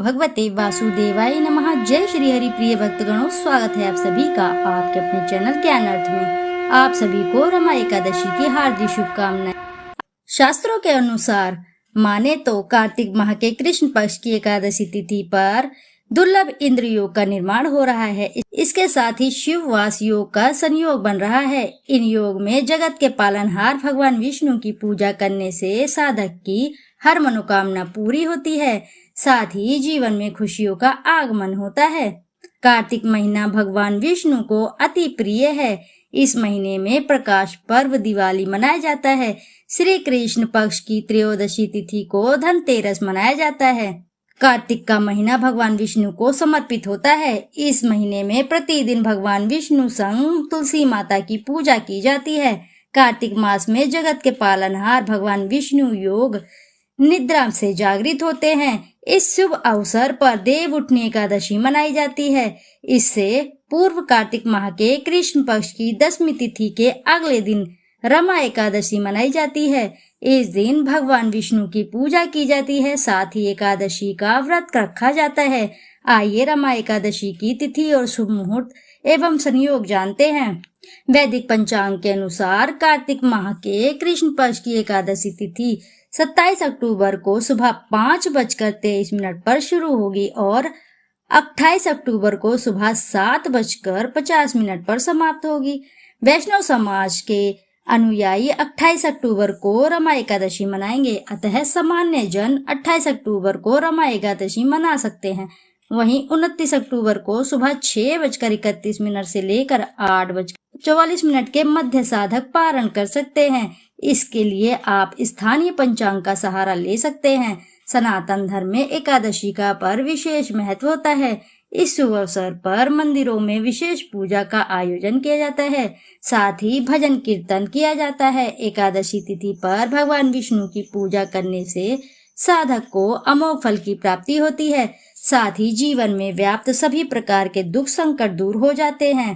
भगवते वासुदेवाय नमः। जय श्री हरि प्रिय भक्तगणों, स्वागत है आप सभी का आपके अपने चैनल ज्ञान अर्थ में। आप सभी को रमा एकादशी की हार्दिक शुभकामनाएं। शास्त्रों के अनुसार माने तो कार्तिक माह के कृष्ण पक्ष की एकादशी तिथि पर दुर्लभ इंद्र योग का निर्माण हो रहा है। इसके साथ ही शिव वास योग का संयोग बन रहा है। इन योग में जगत के पालनहार भगवान विष्णु की पूजा करने से साधक की हर मनोकामना पूरी होती है, साथ ही जीवन में खुशियों का आगमन होता है। कार्तिक महीना भगवान विष्णु को अति प्रिय है। इस महीने में प्रकाश पर्व दिवाली मनाया जाता है। श्री कृष्ण पक्ष की त्रयोदशी तिथि को धनतेरस मनाया जाता है। कार्तिक का महीना भगवान विष्णु को समर्पित होता है। इस महीने में प्रतिदिन भगवान विष्णु संग तुलसी माता की पूजा की जाती है। कार्तिक मास में जगत के पालनहार भगवान विष्णु योग निद्रा से जागृत होते हैं। इस शुभ अवसर पर देव उठनी एकादशी मनाई जाती है। इससे पूर्व कार्तिक माह के कृष्ण पक्ष की 10वीं तिथि के अगले दिन रमा एकादशी मनाई जाती है। इस दिन भगवान विष्णु की पूजा की जाती है, साथ ही एकादशी का व्रत रखा जाता है। आइए रमा एकादशी की तिथि और शुभ मुहूर्त एवं संयोग जानते हैं। वैदिक पंचांग के अनुसार कार्तिक माह के कृष्ण पक्ष की एकादशी तिथि 27 अक्टूबर को सुबह 5:23 पर शुरू होगी और 28 अक्टूबर को सुबह 7:50 पर समाप्त होगी। वैष्णव समाज के अनुयायी 28 अक्टूबर को रमा एकादशी मनाएंगे, अतः सामान्य जन 28 अक्टूबर को रमा एकादशी मना सकते हैं। वहीं 29 अक्टूबर को सुबह 6:31 से लेकर 8:44 के मध्य साधक पारण कर सकते हैं। इसके लिए आप स्थानीय पंचांग का सहारा ले सकते हैं। सनातन धर्म में एकादशी का पर विशेष महत्व होता है। इस शुभ अवसर पर मंदिरों में विशेष पूजा का आयोजन किया जाता है, साथ ही भजन कीर्तन किया जाता है। एकादशी तिथि पर भगवान विष्णु की पूजा करने से साधक को अमोघ फल की प्राप्ति होती है, साथ ही जीवन में व्याप्त सभी प्रकार के दुख संकट दूर हो जाते हैं।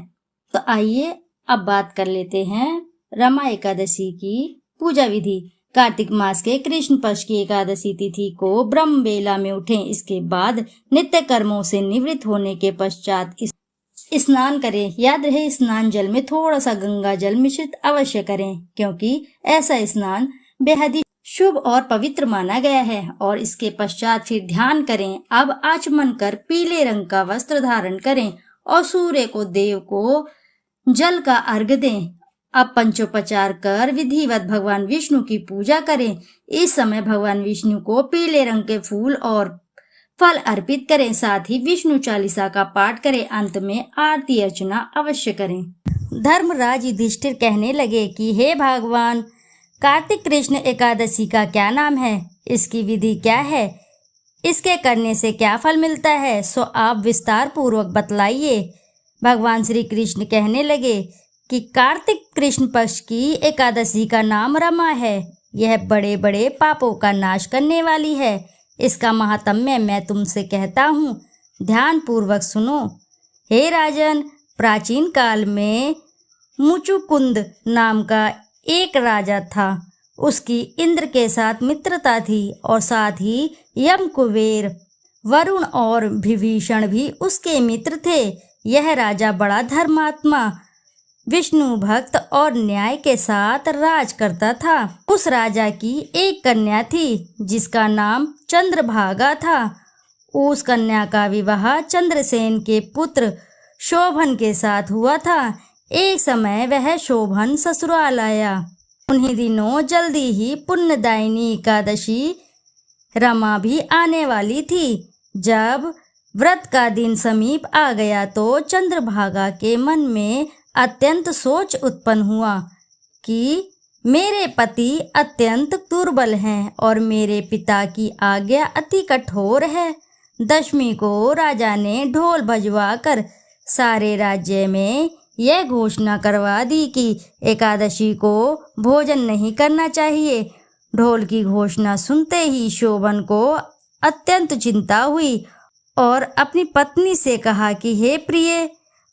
तो आइए अब बात कर लेते हैं रमा एकादशी की पूजा विधि। कार्तिक मास के कृष्ण पक्ष की एकादशी तिथि को ब्रह्म बेला में उठें। इसके बाद नित्य कर्मों से निवृत्त होने के पश्चात स्नान करें। याद रहे, स्नान जल में थोड़ा सा गंगा जल मिश्रित अवश्य करें, क्योंकि ऐसा स्नान बेहद ही शुभ और पवित्र माना गया है। और इसके पश्चात फिर ध्यान करें। अब आचमन कर पीले रंग का वस्त्र धारण करें और सूर्य को देव को जल का अर्घ्य दें। अब पंचोपचार कर विधिवत भगवान विष्णु की पूजा करें। इस समय भगवान विष्णु को पीले रंग के फूल और फल अर्पित करें, साथ ही विष्णु चालीसा का पाठ करें। अंत में आरती अर्चना अवश्य करें। धर्मराज युधिष्ठिर कहने लगे कि हे भगवान, कार्तिक कृष्ण एकादशी का क्या नाम है, इसकी विधि क्या है, इसके करने से क्या फल मिलता है, सो आप विस्तार पूर्वक बतलाइए। भगवान श्री कृष्ण कहने लगे कि कार्तिक कृष्ण पक्ष की एकादशी का नाम रमा है। यह बड़े बड़े पापों का नाश करने वाली है। इसका महात्म्य मैं तुमसे कहता हूँ, ध्यान पूर्वक सुनो। हे राजन, प्राचीन काल में मुचुकुंद नाम का एक राजा था। उसकी इंद्र के साथ मित्रता थी और साथ ही यम, कुबेर, वरुण और विभीषण भी उसके मित्र थे। यह राजा बड़ा धर्मात्मा, विष्णु भक्त और न्याय के साथ राज करता था। उस राजा की एक कन्या थी जिसका नाम चंद्रभागा था। उस कन्या का विवाह चंद्रसेन के पुत्र शोभन के साथ हुआ था। एक समय वह शोभन ससुराल आया। उन्हीं दिनों जल्दी ही पुण्यदायिनी एकादशी रमा भी आने वाली थी। जब व्रत का दिन समीप आ गया तो चंद्रभागा के मन में अत्यंत सोच उत्पन्न हुआ कि मेरे पति अत्यंत दुर्बल हैं और मेरे पिता की आज्ञा अति कठोर है। दशमी को राजा ने ढोल बजवा कर सारे राज्य में यह घोषणा करवा दी कि एकादशी को भोजन नहीं करना चाहिए। ढोल की घोषणा सुनते ही शोभन को अत्यंत चिंता हुई और अपनी पत्नी से कहा कि हे प्रिय,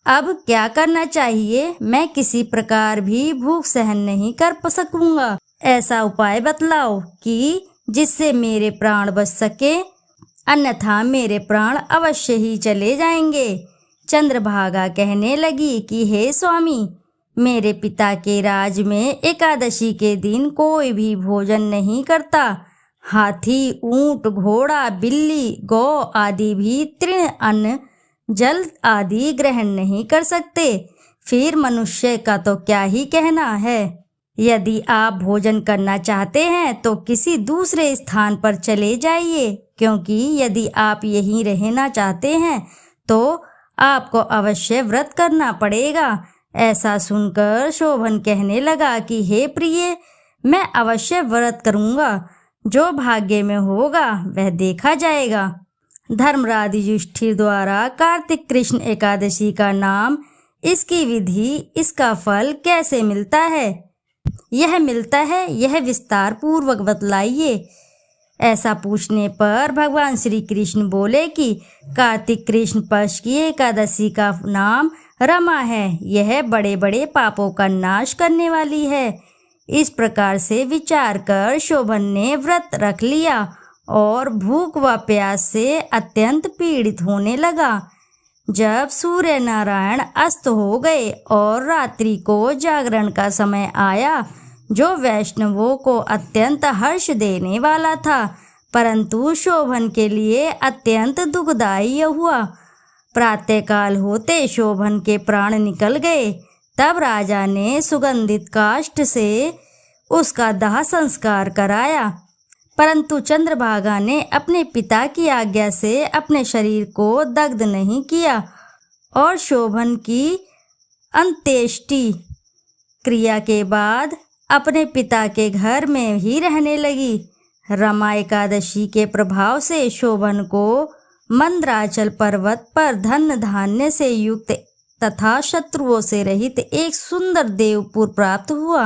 अब क्या करना चाहिए, मैं किसी प्रकार भी भूख सहन नहीं कर सकूंगा। ऐसा उपाय बतलाओ कि जिससे मेरे प्राण बच सके। अन्यथा मेरे प्राण अवश्य ही चले जाएंगे। चंद्रभागा कहने लगी कि हे स्वामी, मेरे पिता के राज में एकादशी के दिन कोई भी भोजन नहीं करता। हाथी, ऊंट, घोड़ा, बिल्ली, गौ आदि भी तृण अन्न, जल आदि ग्रहण नहीं कर सकते। फिर मनुष्य का तो क्या ही कहना है। यदि आप भोजन करना चाहते हैं तो किसी दूसरे स्थान पर चले जाइए, क्योंकि यदि आप यहीं रहना चाहते हैं तो आपको अवश्य व्रत करना पड़ेगा। ऐसा सुनकर शोभन कहने लगा कि हे प्रिय, मैं अवश्य व्रत करूँगा। जो भाग्य में होगा वह देखा जाएगा। धर्मराज युधिष्ठिर द्वारा कार्तिक कृष्ण एकादशी का नाम, इसकी विधि, इसका फल कैसे मिलता है, यह विस्तार पूर्वक बतलाइए। ऐसा पूछने पर भगवान श्री कृष्ण बोले कि कार्तिक कृष्ण पक्ष की एकादशी का नाम रमा है। यह बड़े बड़े पापों का नाश करने वाली है। इस प्रकार से विचार कर शोभन ने व्रत रख लिया और भूख व प्यास से अत्यंत पीड़ित होने लगा। जब सूर्य नारायण अस्त हो गए और रात्रि को जागरण का समय आया, जो वैष्णवों को अत्यंत हर्ष देने वाला था, परंतु शोभन के लिए अत्यंत दुखदायी हुआ। प्रातःकाल होते शोभन के प्राण निकल गए। तब राजा ने सुगंधित काष्ठ से उसका दाह संस्कार कराया, परंतु चंद्रभागा ने अपने पिता की आज्ञा से अपने शरीर को दग्ध नहीं किया और शोभन की अंत्येष्टि क्रिया के बाद अपने पिता के घर में ही रहने लगी। रमा एकादशी के प्रभाव से शोभन को मंदराचल पर्वत पर धन धान्य से युक्त तथा शत्रुओं से रहित एक सुंदर देवपुर प्राप्त हुआ।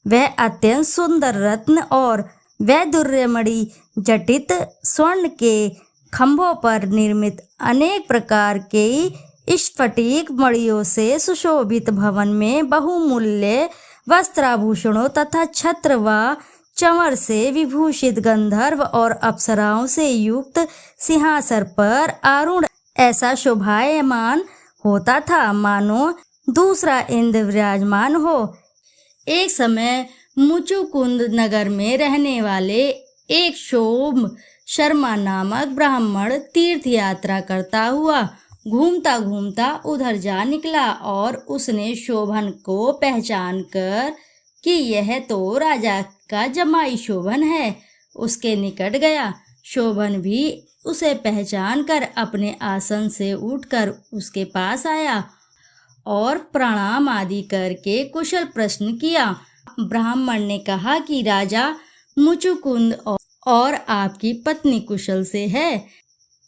वह अत्यंत सुंदर रत्न और वैदुर्यमणि जटित स्वर्ण के खंभों पर निर्मित अनेक प्रकार के स्फटिक मणियों से सुशोभित भवन में बहुमूल्य वस्त्राभूषणों तथा छत्र व चंवर से विभूषित गंधर्व और अप्सराओं से युक्त सिंहासन पर आरूढ़ ऐसा शोभायमान होता था, मानो दूसरा इंद्र विराजमान हो। एक समय मुचुकुंद नगर में रहने वाले एक शोभ शर्मा नामक ब्राह्मण तीर्थ यात्रा करता हुआ घूमता घूमता उधर जा निकला और उसने शोभन को पहचान कर कि यह तो राजा का जमाई शोभन है, उसके निकट गया। शोभन भी उसे पहचान कर अपने आसन से उठकर उसके पास आया और प्रणाम आदि करके कुशल प्रश्न किया। ब्राह्मण ने कहा कि राजा, मुचुकुंद और आपकी पत्नी कुशल से है।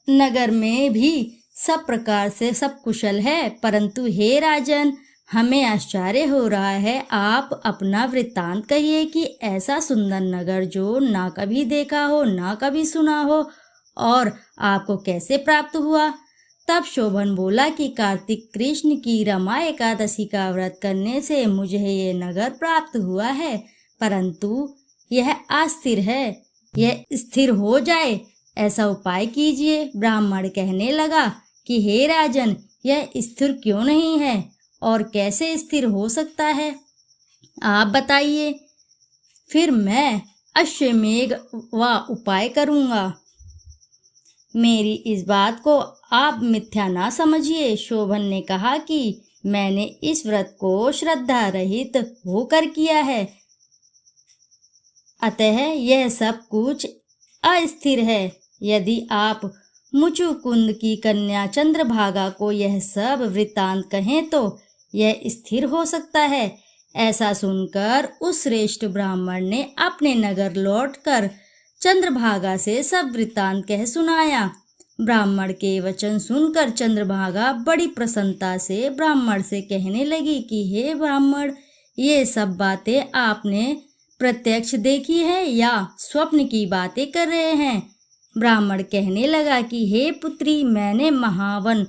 नगर में भी सब प्रकार से सब कुशल है, परंतु हे राजन, हमें आश्चर्य हो रहा है। आप अपना वृत्तांत कहिए कि ऐसा सुंदर नगर जो ना कभी देखा हो, ना कभी सुना हो, और आपको कैसे प्राप्त हुआ। तब शोभन बोला कि कार्तिक कृष्ण की रमा एकादशी का व्रत करने से मुझे ये नगर प्राप्त हुआ है, परंतु यह अस्थिर है। यह स्थिर हो जाए ऐसा उपाय कीजिए। ब्राह्मण कहने लगा कि हे राजन, यह स्थिर क्यों नहीं है और कैसे स्थिर हो सकता है, आप बताइए, फिर मैं अश्वमेघ व उपाय करूँगा। मेरी इस बात को आप मिथ्या ना समझिए। शोभन ने कहा कि मैंने इस व्रत को श्रद्धा रहित होकर किया है, अतः यह सब कुछ अस्थिर है। यदि आप मुचुकुंद की कन्या चंद्रभागा को यह सब वृत्तांत कहें तो यह स्थिर हो सकता है। ऐसा सुनकर उस श्रेष्ठ ब्राह्मण ने अपने नगर लौटकर चंद्रभागा से सब वृत्तांत कह सुनाया। ब्राह्मण के वचन सुनकर चंद्रभागा बड़ी प्रसन्नता से ब्राह्मण से कहने लगी कि हे ब्राह्मण, ये सब बातें आपने प्रत्यक्ष देखी है या स्वप्न की बातें कर रहे हैं। ब्राह्मण कहने लगा कि हे पुत्री, मैंने महावन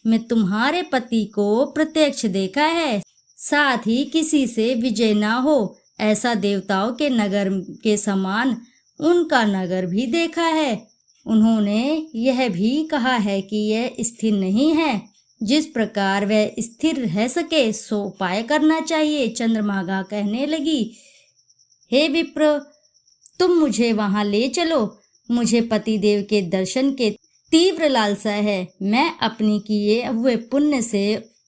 में तुम्हारे पति को प्रत्यक्ष देखा है, साथ ही किसी से विजय ना हो ऐसा देवताओं के नगर के समान उनका नगर भी देखा है। उन्होंने यह भी कहा है कि यह स्थिर नहीं है। जिस प्रकार वह स्थिर रह सके सो उपाय करना चाहिए। चंद्रभागा कहने लगी, हे विप्र, तुम मुझे वहां ले चलो। मुझे पतिदेव के दर्शन के तीव्र लालसा है। मैं अपनी किए हुए पुण्य से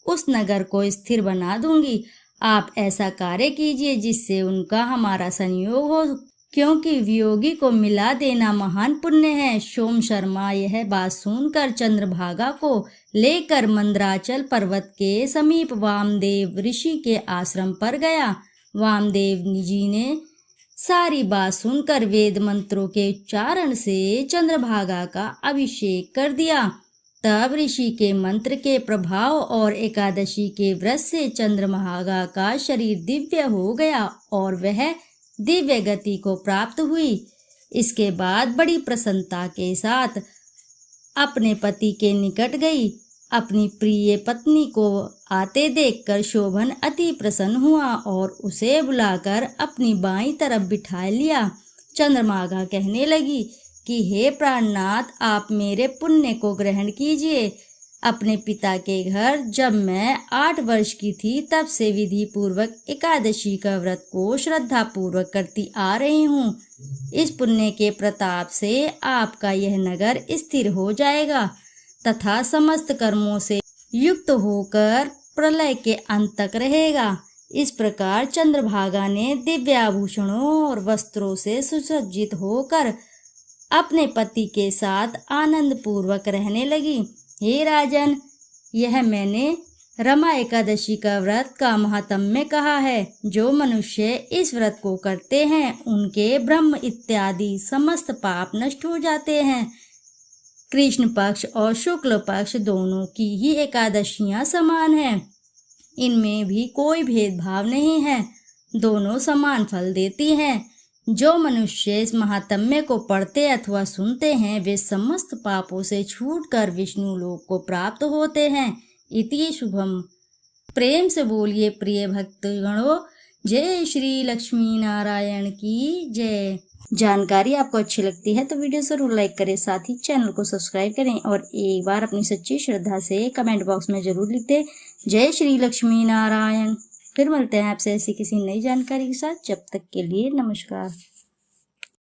उस नगर को स्थिर बना दूंगी। आप ऐसा कार्य कीजिए जिससे उनका हमारा संयोग हो, क्योंकि वियोगी को मिला देना महान पुण्य है। सोम शर्मा यह बात सुनकर चंद्रभागा को लेकर मंदराचल पर्वत के समीप वामदेव ऋषि के आश्रम पर गया। वामदेव जी ने सारी बात सुनकर वेद मंत्रों के उच्चारण से चंद्रभागा का अभिषेक कर दिया। तब ऋषि के मंत्र के प्रभाव और एकादशी के व्रत से चंद्रभागा का शरीर दिव्य हो गया और वह दिव्य गति को प्राप्त हुई। इसके बाद बड़ी प्रसन्नता के साथ अपने पति के निकट गई। अपनी प्रिय पत्नी को आते देखकर शोभन अति प्रसन्न हुआ और उसे बुलाकर अपनी बाईं तरफ बिठा लिया। चंद्रभागा कहने लगी कि हे प्राणनाथ, आप मेरे पुण्य को ग्रहण कीजिए। अपने पिता के घर जब मैं 8 वर्ष की थी तब से विधि पूर्वक एकादशी का व्रत को श्रद्धा पूर्वक करती आ रही हूँ। इस पुण्य के प्रताप से आपका यह नगर स्थिर हो जाएगा तथा समस्त कर्मों से युक्त होकर प्रलय के अंत तक रहेगा। इस प्रकार चंद्रभागा ने दिव्य आभूषणों और वस्त्रों से सुसज्जित होकर अपने पति के साथ आनंद पूर्वक रहने लगी। हे राजन, यह मैंने रमा एकादशी का व्रत का महात्म्य कहा है। जो मनुष्य इस व्रत को करते हैं उनके ब्रह्म इत्यादि समस्त पाप नष्ट हो जाते हैं। कृष्ण पक्ष और शुक्ल पक्ष दोनों की ही एकादशियां समान हैं। इनमें भी कोई भेदभाव नहीं है, दोनों समान फल देती हैं। जो मनुष्य इस महात्म्य को पढ़ते अथवा सुनते हैं वे समस्त पापों से छूटकर विष्णु लोक को प्राप्त होते हैं। इति शुभम। प्रेम से बोलिए प्रिय भक्तगणों, जय श्री लक्ष्मी नारायण की जय। जानकारी आपको अच्छी लगती है तो वीडियो जरूर लाइक करें, साथ ही चैनल को सब्सक्राइब करें और एक बार अपनी सच्ची श्रद्धा से कमेंट बॉक्स में जरूर लिख दें जय श्री लक्ष्मी नारायण। फिर मिलते हैं आपसे ऐसी किसी नई जानकारी के साथ। जब तक के लिए नमस्कार।